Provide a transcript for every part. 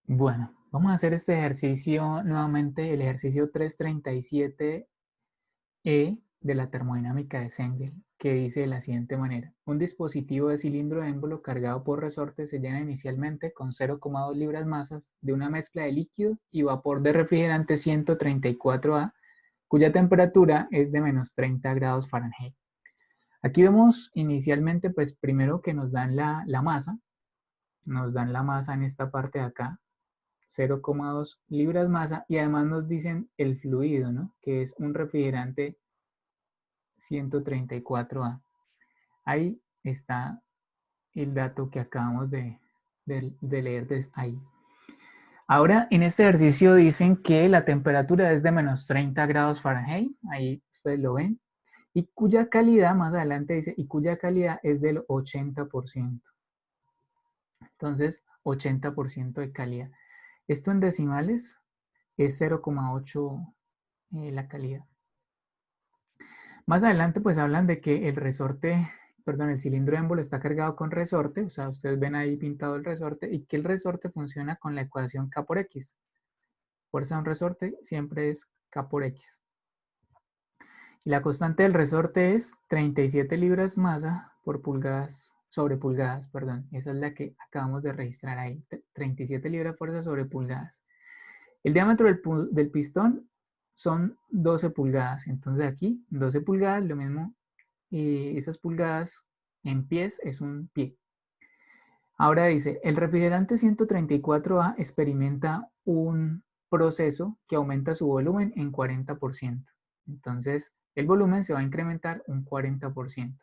Bueno, vamos a hacer este ejercicio nuevamente, el ejercicio 337E de la termodinámica de Engel, que dice de la siguiente manera. Un dispositivo de cilindro émbolo cargado por resorte se llena inicialmente con 0,2 libras masas de una mezcla de líquido y vapor de refrigerante 134A, cuya temperatura es de menos 30 grados Fahrenheit. Aquí vemos inicialmente, pues primero que nos dan la masa, nos dan la masa en esta parte de acá, 0,2 libras masa, y además nos dicen el fluido, ¿no? Que es un refrigerante 134A. Ahí está el dato que acabamos de leer ahí. Ahora, en este ejercicio dicen que la temperatura es de menos 30 grados Fahrenheit, ahí ustedes lo ven, y cuya calidad, más adelante dice, y cuya calidad es del 80%. Entonces, 80% de calidad. Esto en decimales es 0,8 la calidad. Más adelante pues hablan de que el resorte, perdón, el cilindro émbolo está cargado con resorte, o sea, ustedes ven ahí pintado el resorte, y que el resorte funciona con la ecuación K por X. Fuerza de un resorte siempre es K por X. Y la constante del resorte es 37 libras masa por pulgadas, sobre pulgadas, perdón. Esa es la que acabamos de registrar ahí, 37 libras fuerza sobre pulgadas. El diámetro del pistón son 12 pulgadas. Entonces aquí, 12 pulgadas, lo mismo, esas pulgadas en pies es un pie. Ahora dice, el refrigerante 134A experimenta un proceso que aumenta su volumen en 40%. Entonces, el volumen se va a incrementar un 40%.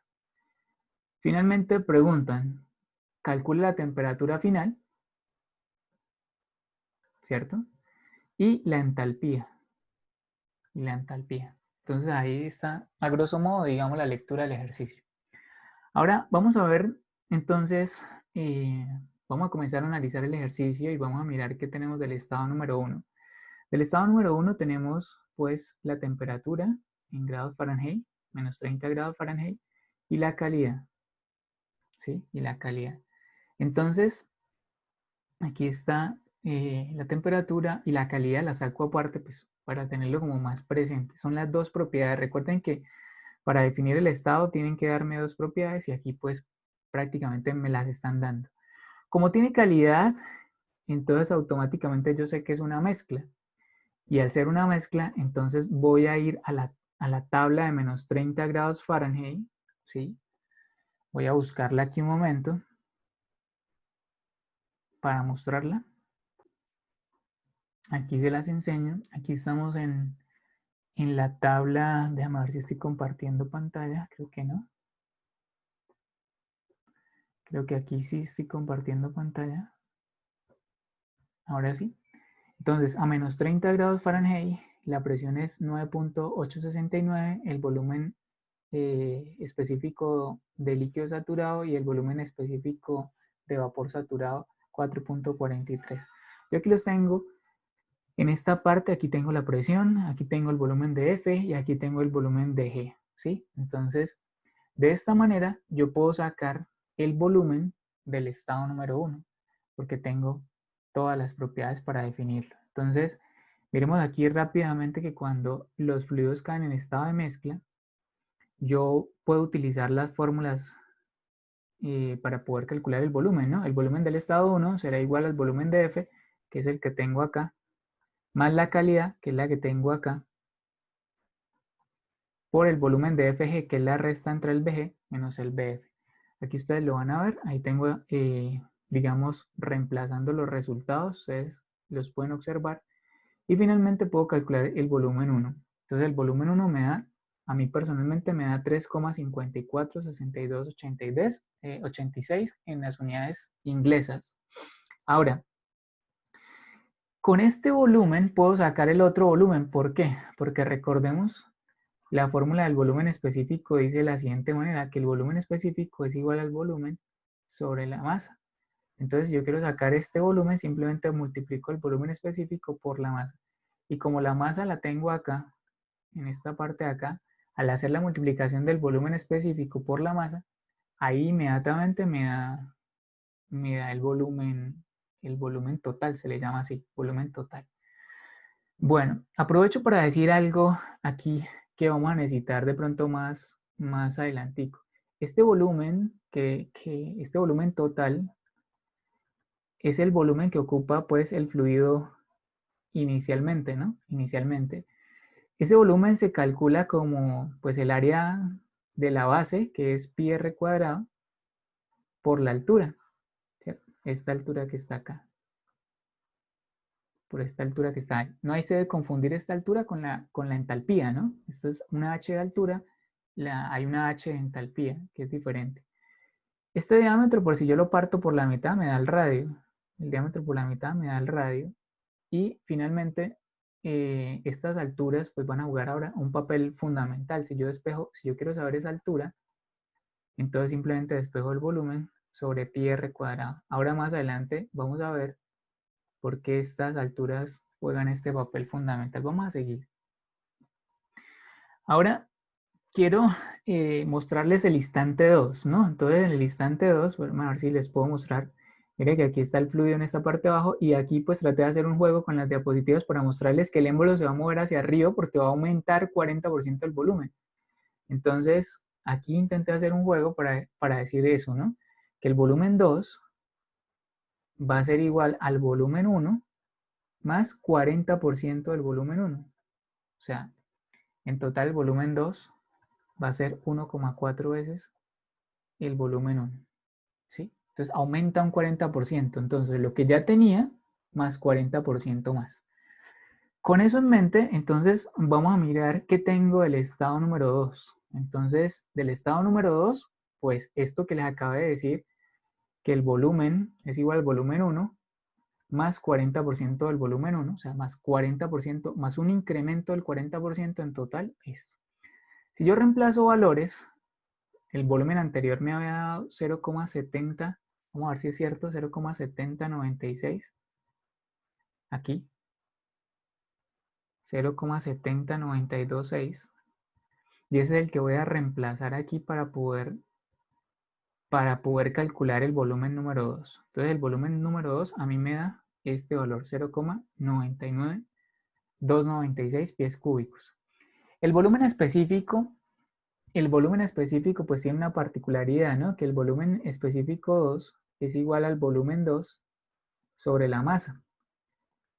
Finalmente preguntan, calcula la temperatura final, ¿cierto? Y la entalpía. Entonces ahí está, a grosso modo, digamos, la lectura del ejercicio. Ahora vamos a ver, entonces, vamos a comenzar a analizar el ejercicio y vamos a mirar qué tenemos del estado número 1. Del estado número 1 tenemos, pues, la temperatura en grados Fahrenheit, menos 30 grados Fahrenheit, y la calidad, ¿sí? Y la calidad. Entonces, aquí está la temperatura y la calidad, la saco aparte, pues, para tenerlo como más presente. Son las dos propiedades. Recuerden que para definir el estado tienen que darme dos propiedades y aquí pues prácticamente me las están dando. Como tiene calidad, entonces automáticamente yo sé que es una mezcla. Y al ser una mezcla, entonces voy a ir a la tabla de menos 30 grados Fahrenheit, ¿sí? Voy a buscarla aquí un momento para mostrarla. Aquí se las enseño. Aquí estamos en la tabla, déjame ver si estoy compartiendo pantalla, creo que no. Creo que aquí sí estoy compartiendo pantalla. Ahora sí. Entonces, a menos 30 grados Fahrenheit, la presión es 9.869, el volumen específico de líquido saturado y el volumen específico de vapor saturado 4.43. Yo aquí los tengo. En esta parte, aquí tengo la presión, aquí tengo el volumen de F y aquí tengo el volumen de G, ¿sí? Entonces, de esta manera yo puedo sacar el volumen del estado número 1, porque tengo todas las propiedades para definirlo. Entonces, miremos aquí rápidamente que cuando los fluidos caen en estado de mezcla, yo puedo utilizar las fórmulas para poder calcular el volumen, ¿no? El volumen del estado 1 será igual al volumen de F, que es el que tengo acá, más la calidad, que es la que tengo acá, por el volumen de FG, que es la resta entre el BG menos el BF. Aquí ustedes lo van a ver, ahí tengo, digamos, reemplazando los resultados, ustedes los pueden observar. Y finalmente puedo calcular el volumen 1. Entonces el volumen 1 me da, a mí personalmente me da 3,546286 en las unidades inglesas. Ahora, con este volumen puedo sacar el otro volumen. ¿Por qué? Porque recordemos, la fórmula del volumen específico dice de la siguiente manera, que el volumen específico es igual al volumen sobre la masa. Entonces, si yo quiero sacar este volumen, simplemente multiplico el volumen específico por la masa. Y como la masa la tengo acá, en esta parte de acá, al hacer la multiplicación del volumen específico por la masa, ahí inmediatamente me da el volumen el volumen total, se le llama así, volumen total. Bueno, aprovecho para decir algo aquí que vamos a necesitar de pronto más adelantico. Este volumen, este volumen total es el volumen que ocupa pues el fluido inicialmente, ¿no? Inicialmente. Ese volumen se calcula como pues el área de la base, que es pi r cuadrado, por la altura, ¿cierto? Esta altura que está acá. Por esta altura que está ahí. No hay se debe confundir esta altura con la entalpía, ¿no? Esta es una h de altura, hay una h de entalpía, que es diferente. Este diámetro, por si yo lo parto por la mitad, me da el radio. El diámetro por la mitad me da el radio. Y finalmente, estas alturas pues van a jugar ahora un papel fundamental. Si yo quiero saber esa altura, entonces simplemente despejo el volumen sobre pi r cuadrado. Ahora más adelante vamos a ver por qué estas alturas juegan este papel fundamental. Vamos a seguir. Ahora quiero mostrarles el instante 2, ¿no? Entonces en el instante 2, bueno, a ver si les puedo mostrar. Mire que aquí está el fluido en esta parte de abajo y aquí pues traté de hacer un juego con las diapositivas para mostrarles que el émbolo se va a mover hacia arriba porque va a aumentar 40% el volumen. Entonces aquí intenté hacer un juego para decir eso, ¿no? Que el volumen 2 va a ser igual al volumen 1 más 40% del volumen 1. O sea, en total el volumen 2 va a ser 1,4 veces el volumen 1. ¿Sí? Entonces aumenta un 40%. Entonces lo que ya tenía más 40% más. Con eso en mente, entonces vamos a mirar qué tengo del estado número 2. Entonces, del estado número 2, pues esto que les acabo de decir, que el volumen es igual al volumen 1 más 40% del volumen 1, o sea, más 40%, más un incremento del 40% en total, esto. Si yo reemplazo valores, el volumen anterior me había dado 0,70, vamos a ver si es cierto, 0,7096, aquí, 0,70926, y ese es el que voy a reemplazar aquí para poder calcular el volumen número 2. Entonces el volumen número 2 a mí me da este valor, 0,99296 pies cúbicos. El volumen específico pues tiene una particularidad, ¿no? Que el volumen específico 2 es igual al volumen 2 sobre la masa.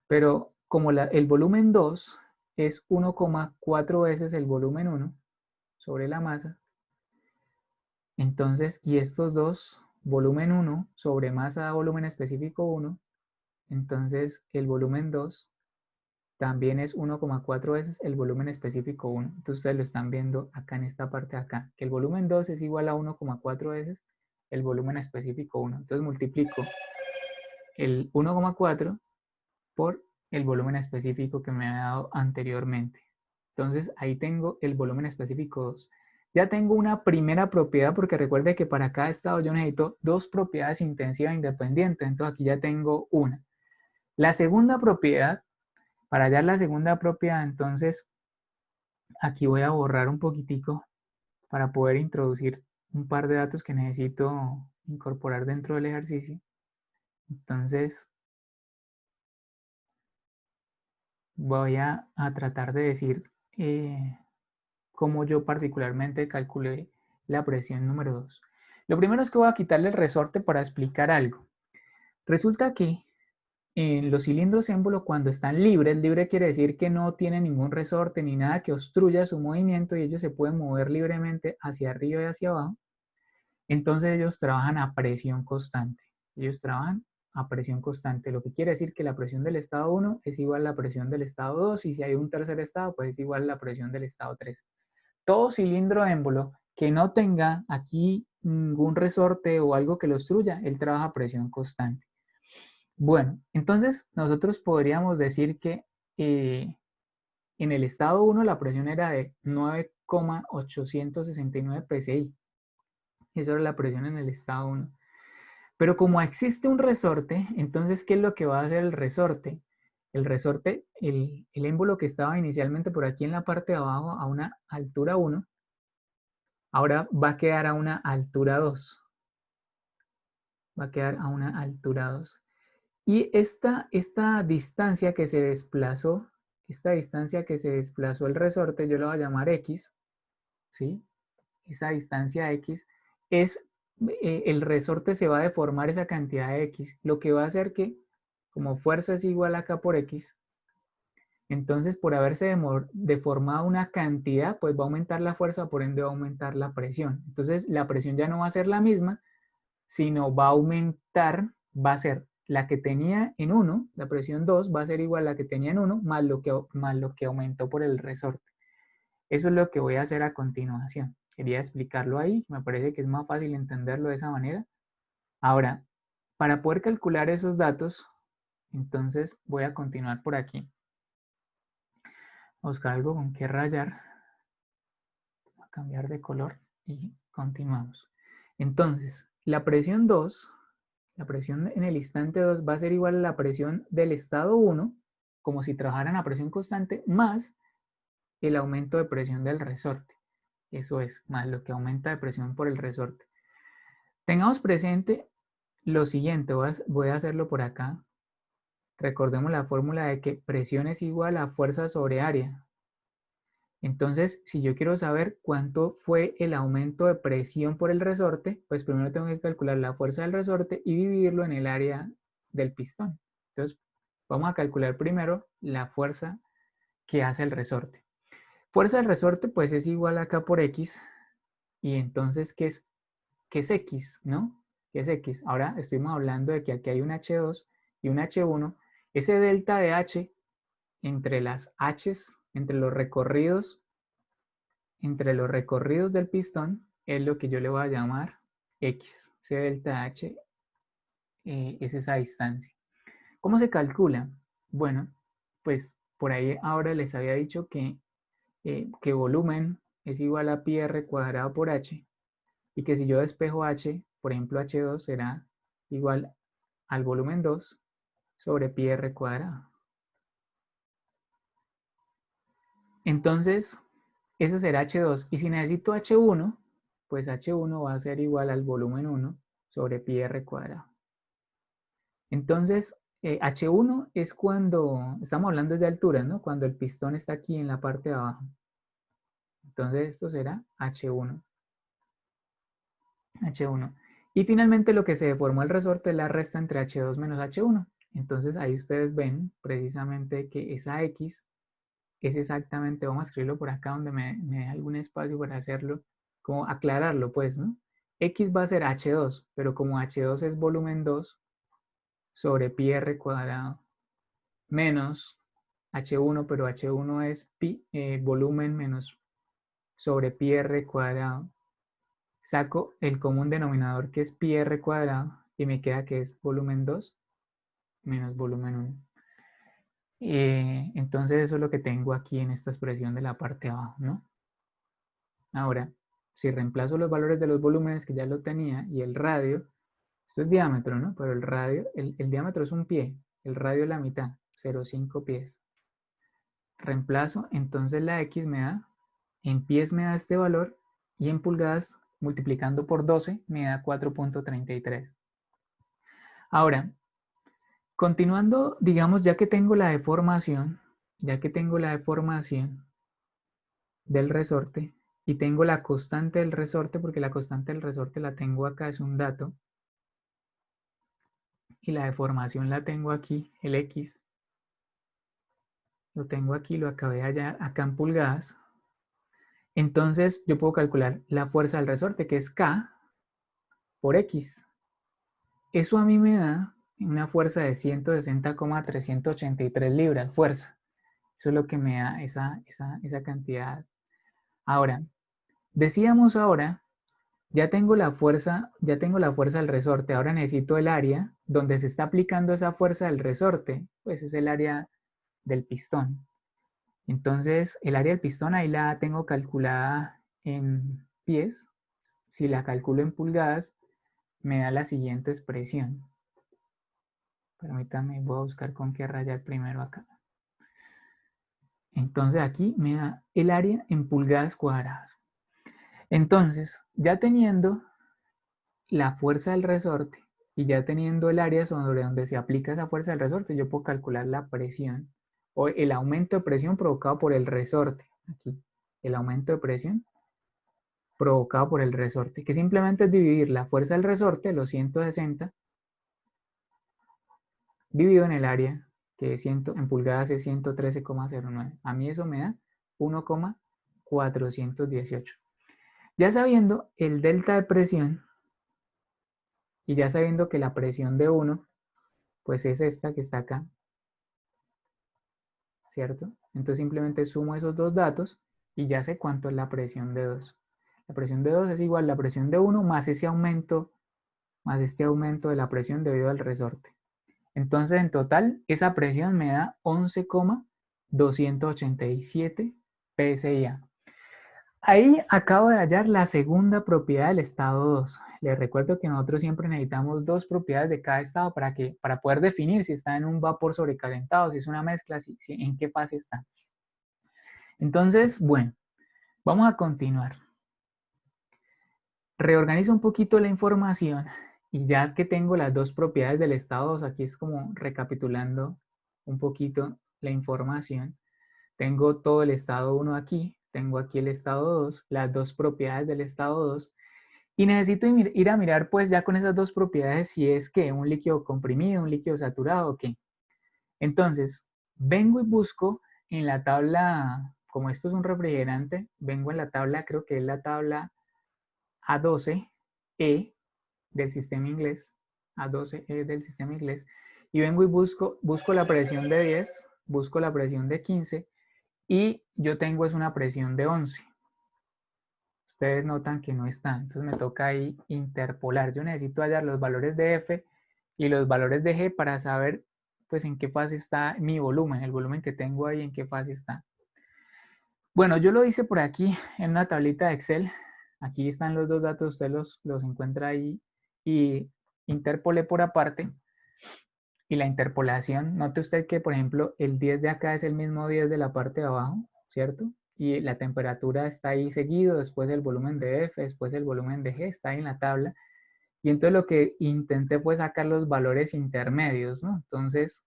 Pero como el volumen 2 es 1,4 veces el volumen 1 sobre la masa, entonces, y estos dos, volumen 1 sobre masa volumen específico 1, entonces el volumen 2 también es 1,4 veces el volumen específico 1. Entonces ustedes lo están viendo acá en esta parte de acá, que el volumen 2 es igual a 1,4 veces el volumen específico 1. Entonces multiplico el 1,4 por el volumen específico que me ha dado anteriormente. Entonces ahí tengo el volumen específico 2. Ya tengo una primera propiedad porque recuerde que para cada estado yo necesito dos propiedades intensivas independientes. Entonces aquí ya tengo una. La segunda propiedad, para hallar la segunda propiedad, entonces aquí voy a borrar un poquitico para poder introducir un par de datos que necesito incorporar dentro del ejercicio. Entonces voy a tratar de decir cómo yo particularmente calculé la presión número 2. Lo primero es que voy a quitarle el resorte para explicar algo. Resulta que en los cilindros émbolo cuando están libres, libre quiere decir que no tienen ningún resorte ni nada que obstruya su movimiento y ellos se pueden mover libremente hacia arriba y hacia abajo. Entonces ellos trabajan a presión constante. Ellos trabajan a presión constante, lo que quiere decir que la presión del estado 1 es igual a la presión del estado 2 y si hay un tercer estado, pues es igual a la presión del estado 3. Todo cilindro émbolo que no tenga aquí ningún resorte o algo que lo obstruya, él trabaja a presión constante. Bueno, entonces nosotros podríamos decir que en el estado 1 la presión era de 9,869 psi. Esa era la presión en el estado 1. Pero como existe un resorte, entonces, ¿qué es lo que va a hacer el resorte? El resorte, el émbolo que estaba inicialmente por aquí en la parte de abajo a una altura 1, ahora va a quedar a una altura 2. Va a quedar a una altura 2. Y esta distancia que se desplazó, el resorte, yo la voy a llamar X, ¿sí? Esa distancia X es, el resorte se va a deformar esa cantidad de X, lo que va a hacer que, como fuerza es igual a K por X, entonces por haberse deformado una cantidad, pues va a aumentar la fuerza, por ende va a aumentar la presión. Entonces la presión ya no va a ser la misma, sino va a aumentar, va a ser la que tenía en 1, la presión 2 va a ser igual a la que tenía en 1 más lo que aumentó por el resorte. Eso es lo que voy a hacer a continuación. Quería explicarlo ahí, me parece que es más fácil entenderlo de esa manera. Ahora, para poder calcular esos datos, entonces voy a continuar por aquí. Buscar algo con que rayar. Voy a cambiar de color y continuamos. Entonces, la presión 2, la presión en el instante 2 va a ser igual a la presión del estado 1, como si trabajaran a presión constante, más el aumento de presión del resorte. Eso es, más lo que aumenta de presión por el resorte. Tengamos presente lo siguiente, voy a hacerlo por acá. Recordemos la fórmula de que presión es igual a fuerza sobre área. Entonces, si yo quiero saber cuánto fue el aumento de presión por el resorte, pues primero tengo que calcular la fuerza del resorte y dividirlo en el área del pistón. Entonces, vamos a calcular primero la fuerza que hace el resorte. Fuerza del resorte, pues es igual a K por X. Y entonces, ¿qué es X, no? ¿Qué es X? Ahora estuvimos hablando de que aquí hay un H2 y un H1. Ese delta de H entre las H's, entre los recorridos del pistón, es lo que yo le voy a llamar X. Ese delta H es esa distancia. ¿Cómo se calcula? Bueno, pues por ahí ahora les había dicho que volumen es igual a pi r cuadrado por H, y que si yo despejo H, por ejemplo H2 será igual al volumen 2 sobre pi r cuadrado. Entonces, eso será H2. Y si necesito H1, pues H1 va a ser igual al volumen 1 sobre pi r cuadrado. Entonces, H1 es cuando, estamos hablando de alturas, ¿no? Cuando el pistón está aquí en la parte de abajo. Entonces, esto será H1. H1. Y finalmente lo que se deformó el resorte es la resta entre H2 menos H1. Entonces ahí ustedes ven precisamente que esa X es exactamente, vamos a escribirlo por acá donde me deja algún espacio para hacerlo, como aclararlo pues, ¿no? X va a ser H2, pero como H2 es volumen 2 sobre pi r cuadrado menos H1, pero H1 es volumen menos sobre pi r cuadrado. Saco el común denominador que es pi r cuadrado y me queda que es volumen 2 menos volumen 1. Entonces eso es lo que tengo aquí en esta expresión de la parte de abajo, ¿no? Ahora, si reemplazo los valores de los volúmenes que ya lo tenía y el radio, esto es diámetro, ¿no? Pero el radio, el diámetro es un pie, el radio es la mitad, 0,5 pies. Reemplazo, entonces la X me da, en pies me da este valor y en pulgadas multiplicando por 12 me da 4.33. Ahora, continuando, digamos, ya que tengo la deformación del resorte y tengo la constante del resorte, porque la constante del resorte la tengo acá, es un dato, y la deformación la tengo aquí, el X, lo tengo aquí, lo acabé de hallar acá en pulgadas. Entonces yo puedo calcular la fuerza del resorte, que es K por X. Eso a mí me da una fuerza de 160,383 libras, fuerza. Eso es lo que me da esa cantidad. Ahora, decíamos ahora, ya tengo la fuerza del resorte. Ahora necesito el área donde se está aplicando esa fuerza del resorte. Pues es el área del pistón. Entonces, el área del pistón ahí la tengo calculada en pies. Si la calculo en pulgadas, me da la siguiente expresión. Permítanme, voy a buscar con qué rayar primero acá. Entonces aquí me da el área en pulgadas cuadradas. Entonces, ya teniendo la fuerza del resorte y ya teniendo el área sobre donde se aplica esa fuerza del resorte, yo puedo calcular la presión o el aumento de presión provocado por el resorte. Aquí, el aumento de presión provocado por el resorte, que simplemente es dividir la fuerza del resorte, los 160, dividido en el área, que en pulgadas es 113,09. A mí eso me da 1,418. Ya sabiendo el delta de presión y ya sabiendo que la presión de 1 pues es esta que está acá, ¿cierto? Entonces simplemente sumo esos dos datos y ya sé cuánto es la presión de 2. La presión de 2 es igual a la presión de 1 más ese aumento, más este aumento de la presión debido al resorte. Entonces en total esa presión me da 11,287 PSI. Ahí acabo de hallar la segunda propiedad del estado 2. Les recuerdo que nosotros siempre necesitamos dos propiedades de cada estado para poder definir si está en un vapor sobrecalentado, si es una mezcla, en qué fase está. Entonces, bueno, vamos a continuar. Reorganizo un poquito la información y ya que tengo las dos propiedades del estado 2, aquí es como recapitulando un poquito la información. Tengo todo el estado 1 aquí, tengo aquí el estado 2, las dos propiedades del estado 2, y necesito ir a mirar pues ya con esas dos propiedades si es que un líquido comprimido, un líquido saturado o qué. Entonces, vengo y busco en la tabla, como esto es un refrigerante, vengo en la tabla, creo que es la tabla A12E del sistema inglés, A12E del sistema inglés, y vengo y busco la presión de 10, busco la presión de 15, y yo tengo es una presión de 11. Ustedes notan que no está, entonces me toca ahí interpolar. Yo necesito hallar los valores de F y los valores de G para saber pues en qué fase está mi volumen, el volumen que tengo ahí, en qué fase está. Bueno, yo lo hice por aquí en una tablita de Excel. Aquí están los dos datos, usted los encuentra ahí y interpolé por aparte. Y la interpolación, note usted que por ejemplo el 10 de acá es el mismo 10 de la parte de abajo, ¿cierto? Y la temperatura está ahí seguido, después el volumen de F, después el volumen de G, está ahí en la tabla. Y entonces lo que intenté fue sacar los valores intermedios, ¿no? Entonces,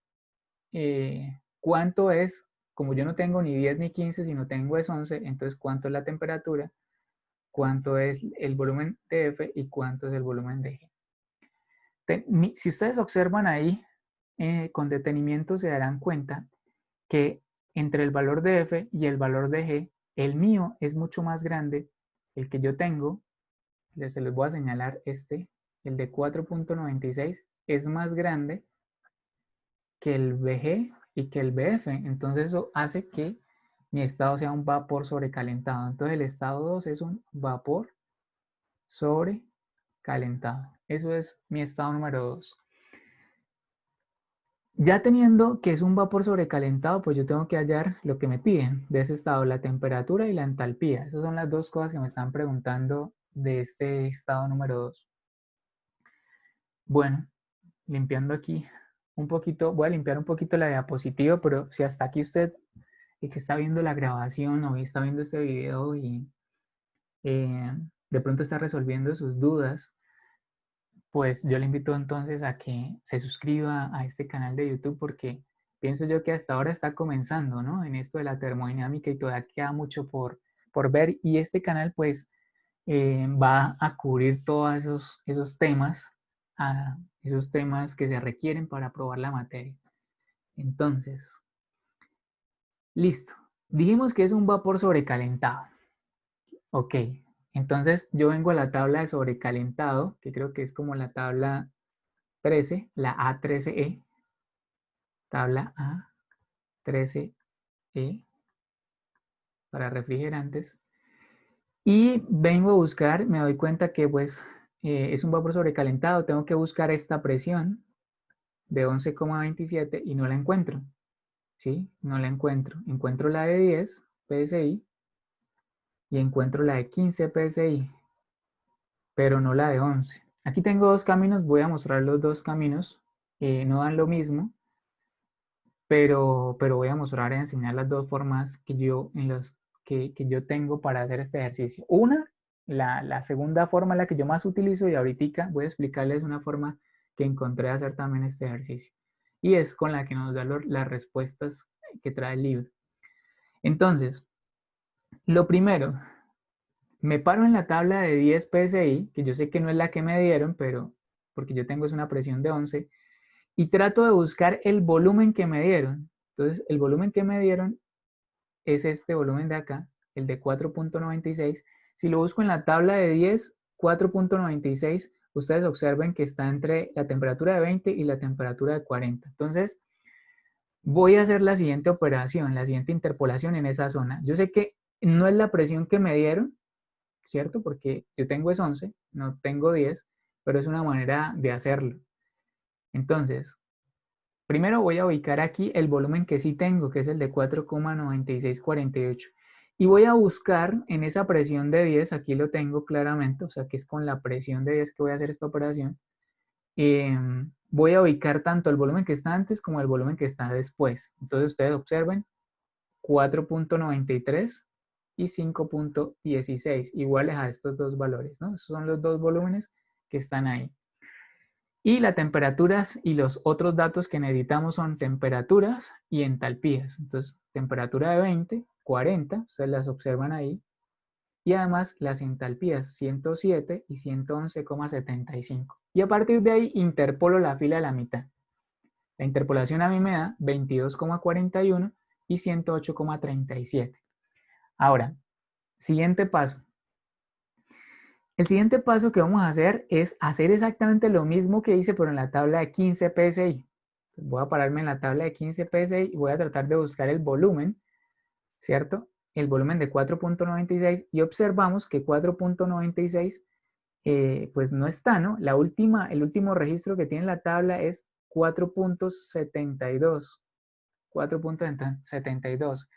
¿cuánto es? Como yo no tengo ni 10 ni 15, sino tengo es 11, entonces ¿cuánto es la temperatura? ¿Cuánto es el volumen de F y cuánto es el volumen de G? Si ustedes observan ahí, con detenimiento se darán cuenta que entre el valor de F y el valor de G, el mío es mucho más grande, el que yo tengo, se les voy a señalar el de 4,96, es más grande que el BG y que el BF. Entonces eso hace que mi estado sea un vapor sobrecalentado. Entonces el estado 2 es un vapor sobrecalentado. Eso es mi estado número 2. Ya teniendo que es un vapor sobrecalentado, pues yo tengo que hallar lo que me piden de ese estado, la temperatura y la entalpía. Esas son las dos cosas que me están preguntando de este estado número 2. Bueno, limpiando aquí un poquito, voy a limpiar un poquito la diapositiva, pero si hasta aquí usted que está viendo la grabación o está viendo este video y de pronto está resolviendo sus dudas, pues yo le invito entonces a que se suscriba a este canal de YouTube porque pienso yo que hasta ahora está comenzando, ¿no? En esto de la termodinámica y todavía queda mucho por ver y este canal pues va a cubrir todos esos temas, esos temas que se requieren para aprobar la materia. Entonces, listo. Dijimos que es un vapor sobrecalentado. Ok, entonces yo vengo a la tabla de sobrecalentado, que creo que es como la tabla 13, la A13E, tabla A13E para refrigerantes. Y vengo a buscar, me doy cuenta que pues es un vapor sobrecalentado, tengo que buscar esta presión de 11,27 y no la encuentro, ¿sí? No la encuentro. Encuentro la de 10 PSI y encuentro la de 15 PSI, pero no la de 11. Aquí tengo dos caminos, voy a mostrar los dos caminos, no dan lo mismo, pero voy a mostrar y enseñar las dos formas que yo, que yo tengo para hacer este ejercicio. Una, la segunda forma, la que yo más utilizo y ahorita voy a explicarles una forma que encontré hacer también este ejercicio. Y es con la que nos da las respuestas que trae el libro. Entonces, lo primero, me paro en la tabla de 10 PSI, que yo sé que no es la que me dieron, pero porque yo tengo es una presión de 11, y trato de buscar el volumen que me dieron. Entonces, el volumen que me dieron es este volumen de acá, el de 4.96. Si lo busco en la tabla de 10, 4.96, ustedes observen que está entre la temperatura de 20 y la temperatura de 40. Entonces, voy a hacer la siguiente operación, la siguiente interpolación en esa zona. Yo sé que no es la presión que me dieron, ¿cierto? Porque yo tengo es 11, no tengo 10, pero es una manera de hacerlo. Entonces, primero voy a ubicar aquí el volumen que sí tengo, que es el de 4,9648. Y voy a buscar en esa presión de 10, aquí lo tengo claramente, o sea que es con la presión de 10 que voy a hacer esta operación. Voy a ubicar tanto el volumen que está antes como el volumen que está después. Entonces ustedes observen 4.93 y 5.16, iguales a estos dos valores, ¿no? Esos son los dos volúmenes que están ahí. Y las temperaturas y los otros datos que necesitamos son temperaturas y entalpías. Entonces, temperatura de 20, 40, ustedes las observan ahí. Y además las entalpías 107 y 111,75. Y a partir de ahí interpolo la fila a la mitad. La interpolación a mí me da 22,41 y 108,37. Ahora, siguiente paso. El siguiente paso que vamos a hacer es hacer exactamente lo mismo que hice, pero en la tabla de 15 PSI. Voy a pararme en la tabla de 15 PSI y voy a tratar de buscar el volumen, ¿cierto? El volumen de 4.96 y observamos que 4.96 pues no está, ¿no? El último registro que tiene la tabla es 4.72. 4.72.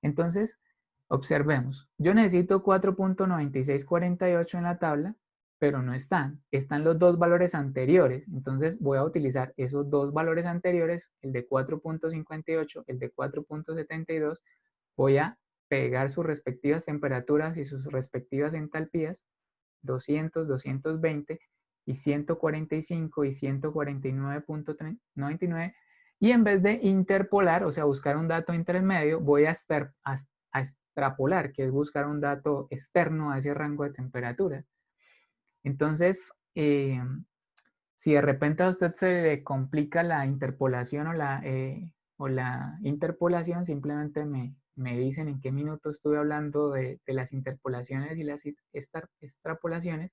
Entonces, observemos, yo necesito 4.9648 en la tabla, pero no están. Están los dos valores anteriores. Entonces voy a utilizar esos dos valores anteriores, el de 4.58, el de 4.72. Voy a pegar sus respectivas temperaturas y sus respectivas entalpías, 200, 220 y 145 y 149.99. Y en vez de interpolar, o sea, buscar un dato intermedio, voy a extrapolar, que es buscar un dato externo a ese rango de temperatura. Entonces, si de repente a usted se le complica la interpolación o la interpolación, simplemente me dicen en qué minuto estuve hablando de las interpolaciones y las extrapolaciones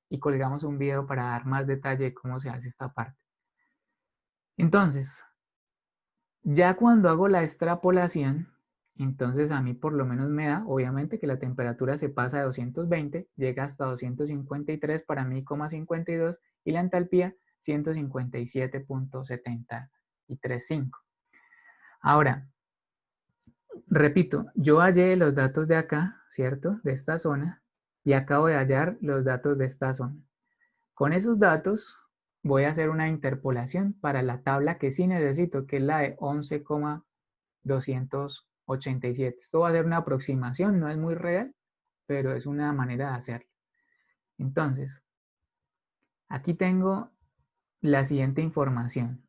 y colgamos un video para dar más detalle de cómo se hace esta parte. Entonces, ya cuando hago la extrapolación, entonces a mí por lo menos me da, obviamente, que la temperatura se pasa de 220, llega hasta 253 para mí, 52, y la entalpía 157.735. Ahora, repito, yo hallé los datos de acá, ¿cierto? De esta zona, y acabo de hallar los datos de esta zona. Con esos datos voy a hacer una interpolación para la tabla que sí necesito, que es la de 11,287. Esto va a ser una aproximación, no es muy real, pero es una manera de hacerlo. Entonces, aquí tengo la siguiente información.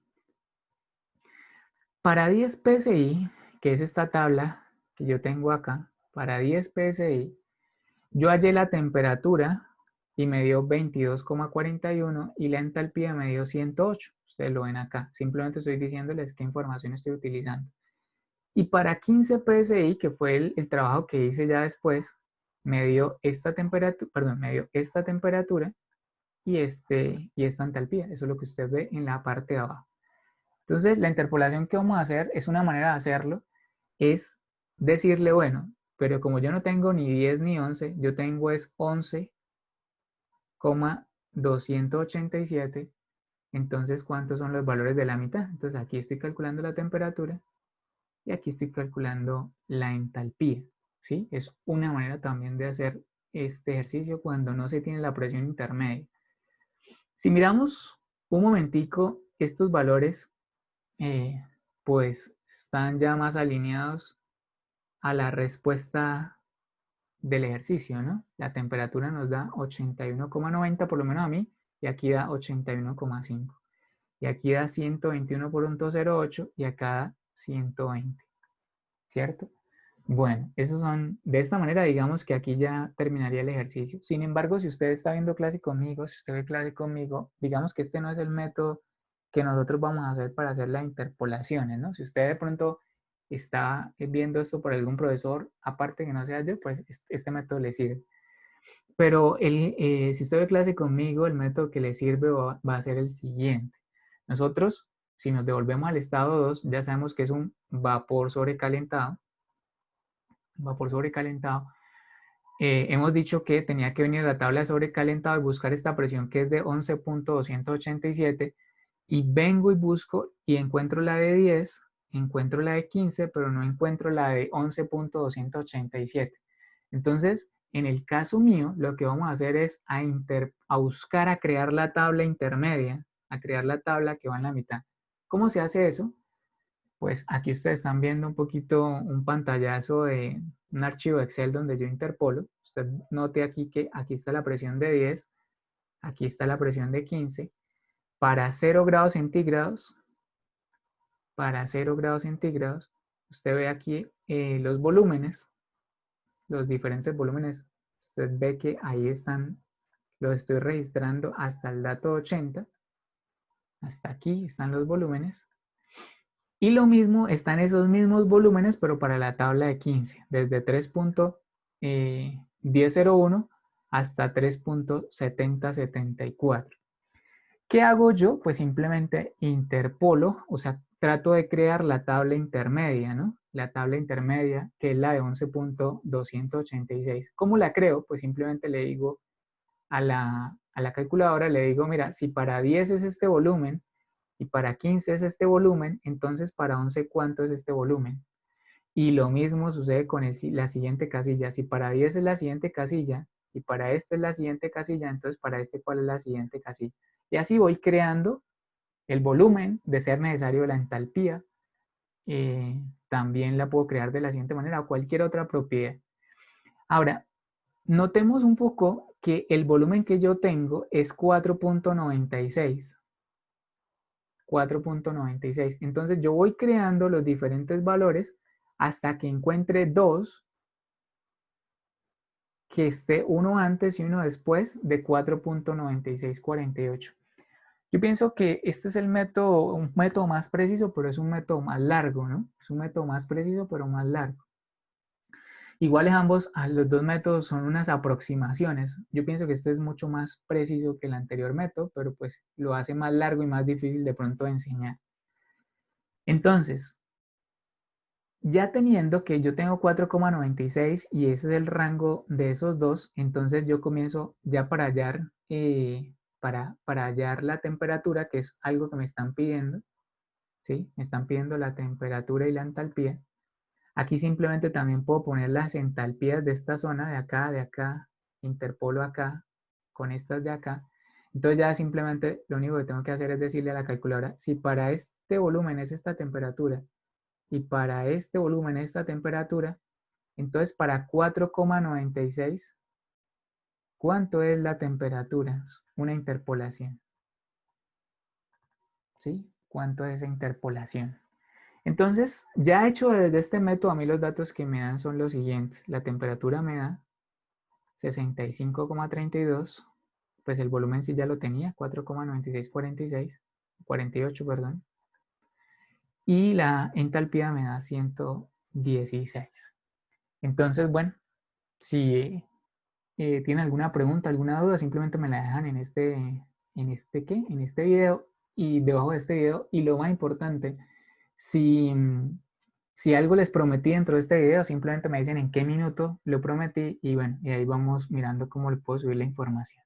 Para 10 PSI, que es esta tabla que yo tengo acá, para 10 PSI, yo hallé la temperatura y me dio 22,41 y la entalpía me dio 108. Ustedes lo ven acá. Simplemente estoy diciéndoles qué información estoy utilizando. Y para 15 PSI, que fue el trabajo que hice ya después, me dio esta temperatura, y esta entalpía. Eso es lo que usted ve en la parte de abajo. Entonces, la interpolación que vamos a hacer es una manera de hacerlo, es decirle, bueno, pero como yo no tengo ni 10 ni 11, yo tengo es 11,287. Entonces, ¿cuántos son los valores de la mitad? Entonces, aquí estoy calculando la temperatura y aquí estoy calculando la entalpía, ¿sí? Es una manera también de hacer este ejercicio cuando no se tiene la presión intermedia. Si miramos un momentico estos valores, pues están ya más alineados a la respuesta del ejercicio, ¿no? La temperatura nos da 81,90 por lo menos a mí y aquí da 81,5. y aquí da 121.08 y acá da 120, ¿cierto? Bueno, esos son, de esta manera digamos que aquí ya terminaría el ejercicio. Sin embargo, si usted está viendo clase conmigo, si usted ve clase conmigo, digamos que este no es el método que nosotros vamos a hacer para hacer las interpolaciones, ¿no? Si usted de pronto está viendo esto por algún profesor, aparte que no sea yo, pues este método le sirve. Pero si usted ve clase conmigo, el método que le sirve va a ser el siguiente. Nosotros, si nos devolvemos al estado 2, ya sabemos que es un vapor sobrecalentado. Vapor sobrecalentado. Hemos dicho que tenía que venir a la tabla de sobrecalentado y buscar esta presión que es de 11.287 y vengo y busco y encuentro la de 10, encuentro la de 15, pero no encuentro la de 11.287. Entonces, en el caso mío, lo que vamos a hacer es a buscar a crear la tabla intermedia, a crear la tabla que va en la mitad. ¿Cómo se hace eso? Pues aquí ustedes están viendo un poquito un pantallazo de un archivo Excel donde yo interpolo. Usted note aquí que aquí está la presión de 10, aquí está la presión de 15. Para 0 grados centígrados, usted ve aquí los volúmenes, los diferentes volúmenes. Usted ve que ahí están, los estoy registrando hasta el dato 80. Hasta aquí están los volúmenes. Y lo mismo están esos mismos volúmenes, pero para la tabla de 15, desde 3.1001 hasta 3.7074. ¿Qué hago yo? Pues simplemente interpolo, o sea, trato de crear la tabla intermedia, ¿no? La tabla intermedia, que es la de 11.286. ¿Cómo la creo? Pues simplemente le digo a la calculadora, le digo, mira, si para 10 es este volumen, y para 15 es este volumen, entonces para 11 ¿cuánto es este volumen? Y lo mismo sucede con la siguiente casilla. Si para 10 es la siguiente casilla y para este es la siguiente casilla, entonces para este ¿cuál es la siguiente casilla? Y así voy creando el volumen, de ser necesario la entalpía. También la puedo crear de la siguiente manera o cualquier otra propiedad. Ahora, notemos un poco que el volumen que yo tengo es 4.96. 4.96. Entonces yo voy creando los diferentes valores hasta que encuentre dos que esté uno antes y uno después de 4.9648. Yo pienso que este es el método, un método más preciso, pero es un método más largo, ¿no? Es un método más preciso, pero más largo. Iguales ambos, los dos métodos son unas aproximaciones. Yo pienso que este es mucho más preciso que el anterior método, pero pues lo hace más largo y más difícil de pronto de enseñar. Entonces, ya teniendo que yo tengo 4.96 y ese es el rango de esos dos, entonces yo comienzo ya para hallar, para hallar la temperatura, que es algo que me están pidiendo, ¿sí? Me están pidiendo la temperatura y la entalpía. Aquí simplemente también puedo poner las entalpías de esta zona, de acá, interpolo acá, con estas de acá. Entonces ya simplemente lo único que tengo que hacer es decirle a la calculadora, si para este volumen es esta temperatura, y para este volumen, esta temperatura, entonces para 4.96, ¿cuánto es la temperatura? Una interpolación. ¿Sí? ¿Cuánto es esa interpolación? Entonces, ya hecho desde este método, a mí los datos que me dan son los siguientes. La temperatura me da 65.32, pues el volumen sí ya lo tenía, 4.9648, perdón. Y la entalpía me da 116. Entonces, bueno, si tienen alguna pregunta, alguna duda, simplemente me la dejan en este video y debajo de este video. Y lo más importante, si algo les prometí dentro de este video, simplemente me dicen en qué minuto lo prometí y bueno, y ahí vamos mirando cómo le puedo subir la información.